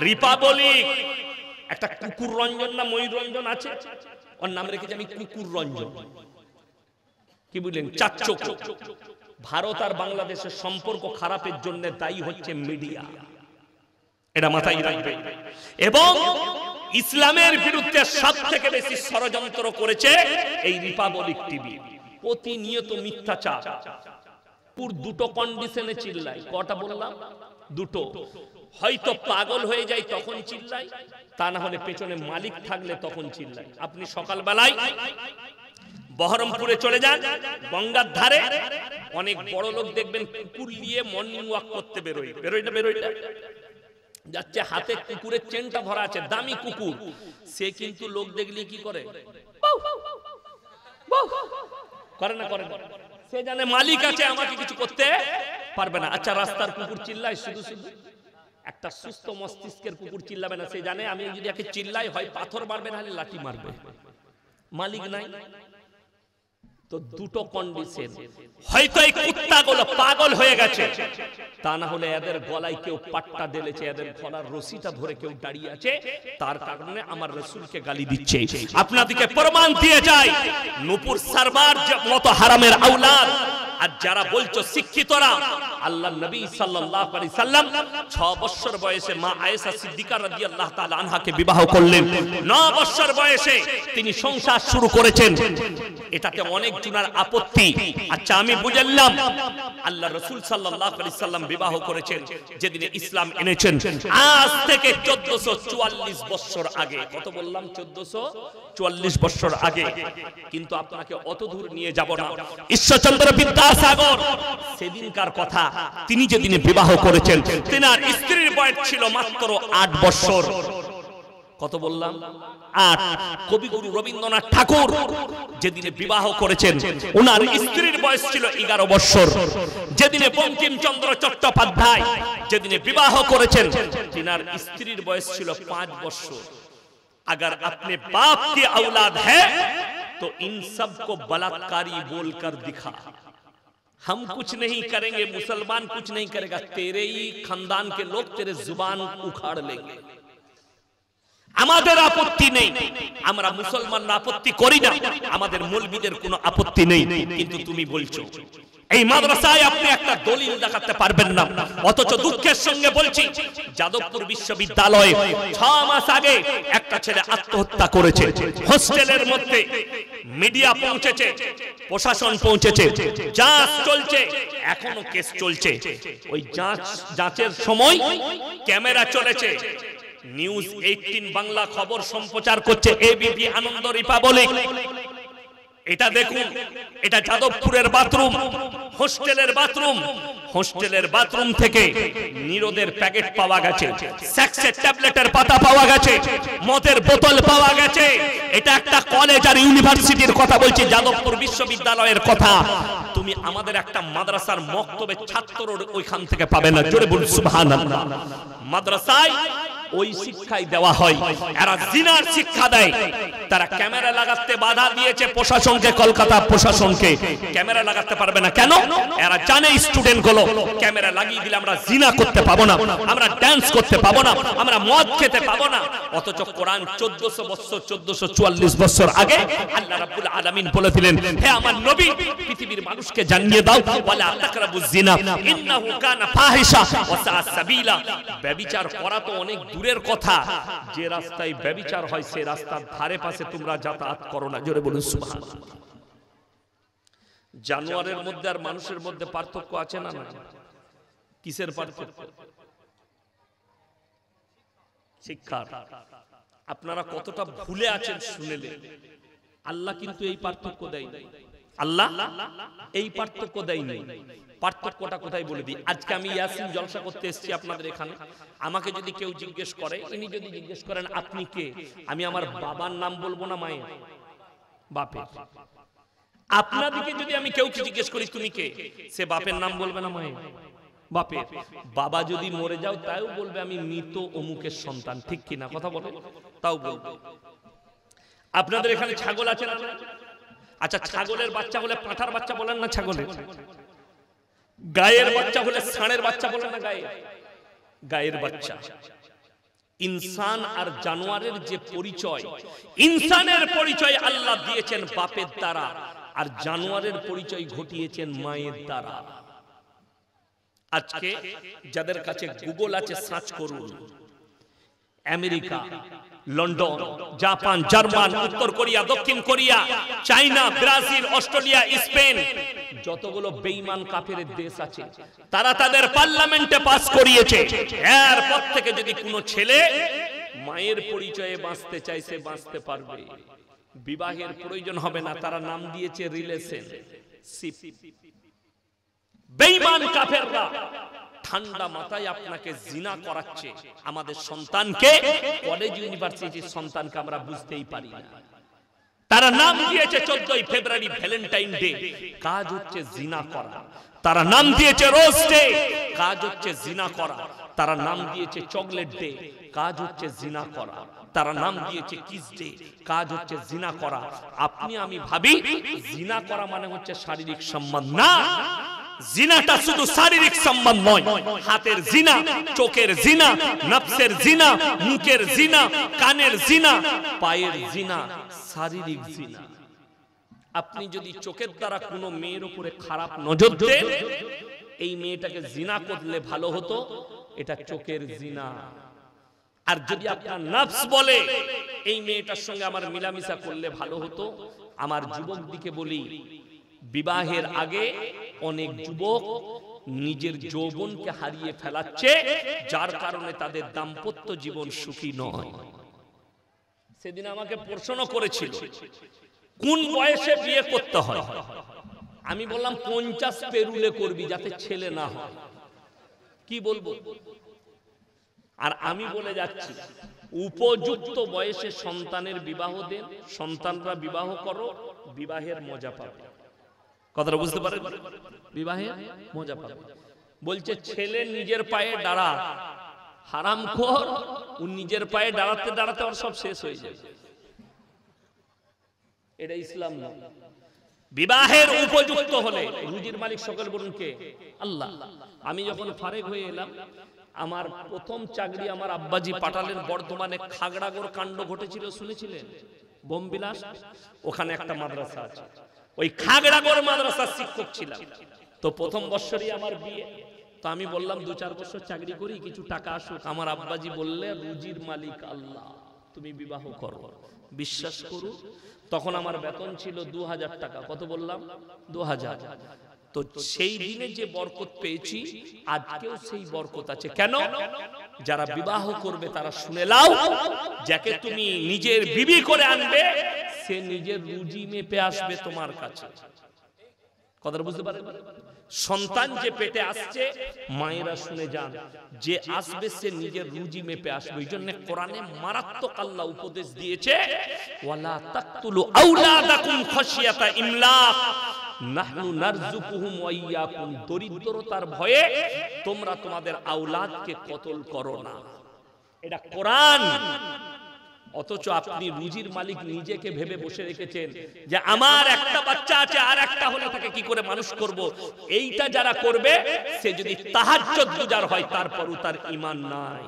Republic একটা কুকুর রঞ্জন না ময়ূর রঞ্জন আছে, ওর নাম রেখেছি আমি কুকুর রঞ্জন। কি বুঝলেন? চাচ্চক। ভারত আর বাংলাদেশের সম্পর্ক খারাপের জন্য দায়ী হচ্ছে মিডিয়া, এটা মাথায় রাখবে। এবং ইসলামের বিরুদ্ধে সবথেকে বেশি ষড়যন্ত্র করেছে এই রিপাবলিক টিভি। প্রতিনিয়ত মিথ্যাচার। দুটো কন্ডিশনে চিল্লাই। কটা বললাম? দুটো। হয়তো পাগল হয়ে যায় তখন চিল্লাই, তা না হলে পেছনে মালিক থাকলে তখন চিল্লাই। আপনি সকালবেলায় বহরমপুরে চলে যান, গঙ্গার ধারে অনেক বড় লোক দেখবেন কুকুর নিয়ে মর্নিং ওয়াক করতে বেরোয় যাচ্ছে, হাতে কুকুরের চেনটা ধরা আছে, দামি কুকুর। সে কিন্তু লোক দেখলে কি করে? করে না? করে না? সে জানে মালিক আছে, আমাকে কিছু করতে পারবে না। আচ্ছা, রাস্তার কুকুর চিল্লায় শুধু শুধু? একটা সুস্থ মস্তিষ্কের কুকুর চিল্লাবে না। সে জানে আমি যদি একে চিল্লাই, হয় পাথর মারবে না হলে লাঠি মারবে। মালিক নাই তো দুটো কন্ডিশন। হয়তো এই কুত্তাগুলো পাগল হয়ে গেছে, তা না হলে এদের গলায় কেউ পাট্টা দিয়েছে, এদের গলার রশিটা ধরে কেউ দাঁড়িয়ে আছে, তার কারণে আমার রাসূলকে গালি দিচ্ছে। আপনাদেরকে প্রমাণ দিয়ে যায়, নূপুর সারবার মতো হারামের আওলাদ। আর যারা বলছো শিক্ষিতরা, আল্লাহ নবী সাল্লাল্লাহু আলাইহি সাল্লাম 6 বছর বয়সে মা আয়েশা সিদ্দিকা রাদিয়াল্লাহু তাআলা আনহাকে বিবাহ করলেন। 9 বছর বয়সে তিনি সংসার শুরু করেছেন। এটাতে অনেক জনের আপত্তি। আচ্ছা, আমি বুঝলাম আল্লাহ রাসূল সাল্লাল্লাহু আলাইহি সাল্লাম বিবাহ করেছেন যেদিনে ইসলাম এনেছেন, আজ থেকে 1444 বছর আগে। কত বললাম? 1444 বছর আগে। কিন্তু আপনাকে অত দূর নিয়ে যাব না। ঈশ্বরচন্দ্র বিদ্যাসাগর সেদিনকার কথা, তিনি যেদিনে বিবাহ করেছেন, তেনার স্ত্রীর বয়স ছিল মাত্র 8 বছর। কত বললাম? 8। কবিগুরু রবীন্দ্রনাথ ঠাকুর যেদিনে বিবাহ করেছেন, ওনার স্ত্রীর বয়স ছিল 11 বছর। যেদিনে বঙ্কিমচন্দ্র চট্টোপাধ্যায় যেদিনে বিবাহ করেছেন, তিনার স্ত্রীর বয়স ছিল 5 বছর। अगर अपने बाप की औलाद है तो इन सब को बलात्कारी बोलकर दिखा। हम कुछ नहीं करेंगे, मुसलमान कुछ नहीं करेगा, तेरे ही खानदान के लोग तेरे जुबान उखाड़ लेंगे। আমাদের আপত্তি নেই, আমরা মুসলমানরা আপত্তি করি না, আমাদের মৌলবীদের কোনো আপত্তি নেই। কিন্তু তুমি বলছো এই মাদ্রাসায় আপনি একটা দলিল দেখাতে পারবেন না। অথচ দুঃখের সঙ্গে বলছি, যাদবপুর বিশ্ববিদ্যালয়ে 6 মাস আগে একটা ছেলে আত্মহত্যা করেছে। হোস্টেলের মধ্যে মিডিয়া পৌঁছেছে, প্রশাসন পৌঁছেছে, যাচ চলছে, এখনো কেস চলছে। ওই যাচের সময় ক্যামেরা চলেছে। নিউজ 18 বাংলা খবর সম্প্রচার করছে, এবিপি আনন্দ রিপাবলিক। এটা দেখুন, এটা যাদবপুরের বাথরুম, হোস্টেলের বাথরুম। হোস্টেলের বাথরুম থেকে নিরোদের প্যাকেট পাওয়া গেছে, সেক্সের ট্যাবলেটের পাতা পাওয়া গেছে, মদের বোতল পাওয়া গেছে। এটা একটা কলেজ আর ইউনিভার্সিটির কথা বলছি, যাদবপুর বিশ্ববিদ্যালয়ের কথা। তুমি আমাদের একটা মাদ্রাসার মক্তবের ছাত্র ওইখান থেকে পাবে না। জোরে বলুন সুবহানাল্লাহ। মাদ্রাসায় ওই শিক্ষাই দেওয়া হয়, এরা জিনার শিক্ষা দেয়। তারা ক্যামেরা লাগাতে বাধা দিয়েছে প্রশাসনকে, কলকাতা প্রশাসনকে। ক্যামেরা লাগাতে পারবে না কেন? এরা জানে স্টুডেন্ট গুলো ক্যামেরা লাগিয়ে দিলে আমরা জিনা করতে পাবো না, আমরা ডান্স করতে পাবো না, আমরা মদ খেতে পাবো না। অথচ কোরআন 1444 বছর আগে আল্লাহ রাব্বুল আলামিন বলে দিলেন, হে আমার নবী, পৃথিবীর মানুষকে জানিয়ে দাও, ওয়ালা তাকরাবুজ জিনা ইন্নাহু কানা ফাহিশা ওয়া সাআ সাবিলা। ব্যভিচার করা তো অনেক দূরের কথা, যে রাস্তায় ব্যভিচার হয় সেই রাস্তার ধারে পাশে তোমরা যাতায়াত করো না। জোরে বলুন সুবহানাল্লাহ। জানোয়ারের মধ্যে আর মানুষের মধ্যে পার্থক্য আছে না? কিসের পার্থক্য? শিক্ষার। আপনারা কতটা ভুলে আছেন শুনেলে। আল্লাহ কিন্তু এই পার্থক্য দেয়নি, আল্লাহ এই পার্থক্য দেয়নি। পার্থক্যটা কোথায় বলে দিই। আজকে আমি ইয়াসিন জলসা করতে এসেছি আপনাদের এখানে। আমাকে যদি কেউ জিজ্ঞেস করে, ইনি যদি জিজ্ঞেস করেন আপনি কে, আমি আমার বাবার নাম বলবো না মায়ের? বাপের। আপনাদেরকে যদি আমি কেউ জিজ্ঞেস করি তুমি কে, সে বাপের নাম বলবে না মায়ের? বাপের। বাবা যদি মরে যাও তাও বলবে আমি মৃত অমুকের সন্তান, ঠিক কিনা? কথা বলে তাও বলবে। আপনাদের এখানে ছাগল আছে না? আচ্ছা, ছাগলের বাচ্চা হলে পাঁঠার বাচ্চা বলেন না ছাগলের? গায়ের বাচ্চা হলে ষাঁড়ের বাচ্চা বলেন না গায়ে? গায়ের বাচ্চা। ইনসান আর জানোয়ারের যে পরিচয়, ইনসানের পরিচয় আল্লাহ দিয়েছেন বাপের দ্বারা, আর জানোয়ারের পরিচয় ঘটিয়েছেন মায়ের দ্বারা। আজকে যাদের কাছে গুগল আছে, সার্চ করুন, আমেরিকা, লন্ডন, জাপান, জার্মান, উত্তর কোরিয়া, দক্ষিণ Korea, China, Brazil, Australia, Spain, যতগুলো বেঈমান কাফেরের দেশ আছে, তারা তাদের পার্লামেন্টে পাস করিয়েছে, এরপর থেকে যদি কোনো ছেলে মায়ের পরিচয়ে বাঁচতে চায়, সে বাঁচতে পারবে, বিবাহের প্রয়োজন হবে না। তারা নাম দিয়েছে রিলেশনশিপ। বেঈমান কাফেররা ঠান্ডা মাথায় আপনাকে জিনা করাচ্ছে। আমাদের সন্তানকে, কলেজ ইউনিভার্সিটির সন্তানকে আমরা বুঝতেই পারি না। তারা নাম দিয়েছে 14ই ফেব্রুয়ারি ভ্যালেন্টাইন ডে, কাজ হচ্ছে জিনা করা। তারা নাম দিয়েছে রোজ ডে, কাজ হচ্ছে জিনা করা। তারা নাম দিয়েছে চকলেট ডে, কাজ হচ্ছে জিনা করা। তারা নাম দিয়েছে কিস ডে, কাজ হচ্ছে জিনা করা। আপনি আমি ভাবি জিনা করা মানে হচ্ছে শারীরিক সম্বন্ধ। না, জিনাটা শুধু শারীরিক সম্বন্ধ নয়, হাতের জিনা, চোখের জিনা, নফসের জিনা, মুখের জিনা, কানের জিনা, পায়ের জিনা, শারীরিক জিনা। আপনি যদি চোখের দ্বারা কোনো মেয়ের উপরে খারাপ নজর দেন, এই মেয়েটাকে জিনা করলে ভালো হতো, এটা চোখের জিনা। আর যদি আপনার নফস বলে এই মেয়েটার সঙ্গে আমার মিলামিশা করলে ভালো হতো, আমার যুবক দিকে বলি, বিবাহের আগে অনেক যুবক নিজের যৌবনকে হারিয়ে ফেলাচ্ছে, যার কারণে তাদের দাম্পত্য জীবন সুখী নয়। সেদিন আমাকে প্রশ্ন করেছিল কোন বয়সে বিয়ে করতে হয়। আমি বললাম 50 পেরুলে করবি, যাতে ছেলে না হয়। কি বলবো? আর আমি বলে যাচ্ছি, উপযুক্ত বয়সে সন্তানের বিবাহ দেন, সন্তানরা বিবাহ করো, বিবাহের মজা পাবে। কথাটা বুঝতে পারেন? বিবাহের মজা পাবে। বলছে ছেলে নিজের পায়ে দাঁড়া, হারামখোর, ও নিজের পায়ে দাঁড়াতে দাঁড়াতে ওর সব শেষ হয়ে যাবে। এটা ইসলাম না। বিবাহের উপযুক্ত হলে, রুজির মালিক সকল বলুন কে? আল্লাহ। আমি যখন ফারেক হয়ে এলাম, আমার প্রথম চাকরি আমার আব্বাজি পাঠালেন বর্ধমানে। খাগড়াগড় কাণ্ড ঘটেছিল, শুনেছিলেন? বোমবিলাস, ওখানে একটা মাদ্রাসা আছে, ওই খাগড়াগড় মাদ্রাসার শিক্ষক ছিলাম। তো প্রথম বছরই আমার বিয়ে। তো আমি বললাম 2-4 বছর চাকরি করি, কিছু টাকা আসুক। আমার আব্বাজি বললে, রুজির মালিক আল্লাহ, তুমি বিবাহ করো। বিশ্বাস করো, তখন আমার বেতন ছিল 2000 টাকা। কত বললাম? 2000। তো সেই দিনে যে বরকত পেয়েছি, আজকেও সেই বরকত আছে। কেন? যারা বিবাহ করবে তারা শুনে লাও, যাকে তুমি নিজের বিবি করে আনবে, সে নিজের রুজি মেপে আসবে তোমার কাছে। কথাটা বুঝতে পারেন? সন্তান যে পেটে আসছে, মায়েরা শুনে যান, যে আসবে সে নিজের রুজি মেপে আসবে। এই জন্য কোরআনে মারাত্মক আল্লাহ উপদেশ দিয়েছে, ওয়ালা তাকতুলু আওলাদাকুম খাশিয়াতা ইমলাক নাহনু নারযুকুহুম ওয়া ইয়াকুম। দরিদ্রতার ভয়ে তোমরা তোমাদের আওলাদকে কতল করো না। এটা কোরআন। অথচ আপনি রুজির মালিক নিজেকে ভেবে বসে রেখেছেন যে আমার একটা বাচ্চা আছে, আর একটা হলে তাকে কি করে মানুষ করব। এইটা যারা করবে, সে যদি তাহাজ্জুদ গুজার হয়, তারপরও তার ঈমান নাই।